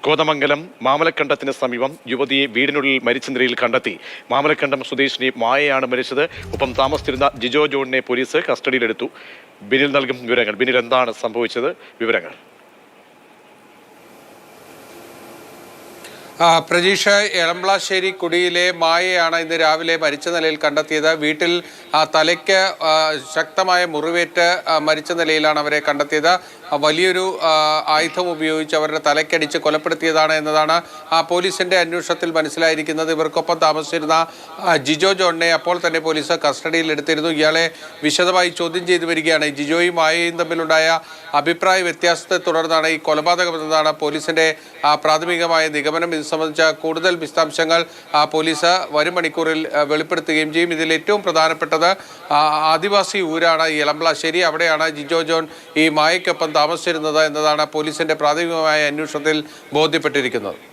കോതമംഗലം മാമലക്കണ്ടത്തിന് സമീപം യുവതിയെ വീടിനുള്ളിൽ മരിച്ച നിലയിൽ കണ്ടെത്തി. മാമലക്കണ്ടം സ്വദേശിനി മായയാണ് മരിച്ചത്. ഒപ്പം താമസിച്ചിരുന്ന ജിജോ ജോണിനെ പോലീസ് കസ്റ്റഡിയിലെടുത്തു. ബിനിൽ നൽകും വിവരങ്ങൾ. ബിനിൽ, എന്താണ് സംഭവിച്ചത്? വിവരങ്ങൾ. പ്രജീഷ്, എളംബ്ലാശ്ശേരി കുടിയിലെ മായയാണ് ഇന്ന് രാവിലെ മരിച്ച നിലയിൽ കണ്ടെത്തിയത്. വീട്ടിൽ തലയ്ക്ക് ശക്തമായ മുറിവേറ്റ് മരിച്ച നിലയിലാണ് അവരെ കണ്ടെത്തിയത്. വലിയൊരു ആയുധം ഉപയോഗിച്ച് അവരുടെ തലയ്ക്കടിച്ച് കൊലപ്പെടുത്തിയതാണ് എന്നതാണ് പോലീസിന്റെ അന്വേഷണത്തിൽ മനസ്സിലായിരിക്കുന്നത്. ഇവർക്കൊപ്പം താമസിച്ചിരുന്ന ജിജോ ജോണിനെ അപ്പോൾ തന്നെ പോലീസ് കസ്റ്റഡിയിൽ എടുത്തിരുന്നു. ഇയാളെ വിശദമായി ചോദ്യം ചെയ്തു വരികയാണ്. ജിജോയും മായയും തമ്മിലുണ്ടായ അഭിപ്രായ വ്യത്യാസത്തെ തുടർന്നാണ് ഈ കൊലപാതകമെന്നതാണ് പോലീസിന്റെ പ്രാഥമികമായ നിഗമനം. ഇത് സംബന്ധിച്ച കൂടുതൽ വിശദാംശങ്ങൾ പോലീസ് വരും മണിക്കൂറിൽ വെളിപ്പെടുത്തുകയും ചെയ്യും. ഇതിൽ ഏറ്റവും പ്രധാനപ്പെട്ടത് ആദിവാസി ഊരാണ് ഈ എളംബ്ലാശ്ശേരി. അവിടെയാണ് ജിജോ ജോൺ ഈ മായയ്ക്കൊപ്പം താമസിച്ചിരുന്നത് എന്നതാണ് പോലീസിന്റെ പ്രാഥമികമായ അന്വേഷണത്തിൽ ബോധ്യപ്പെട്ടിരിക്കുന്നത്.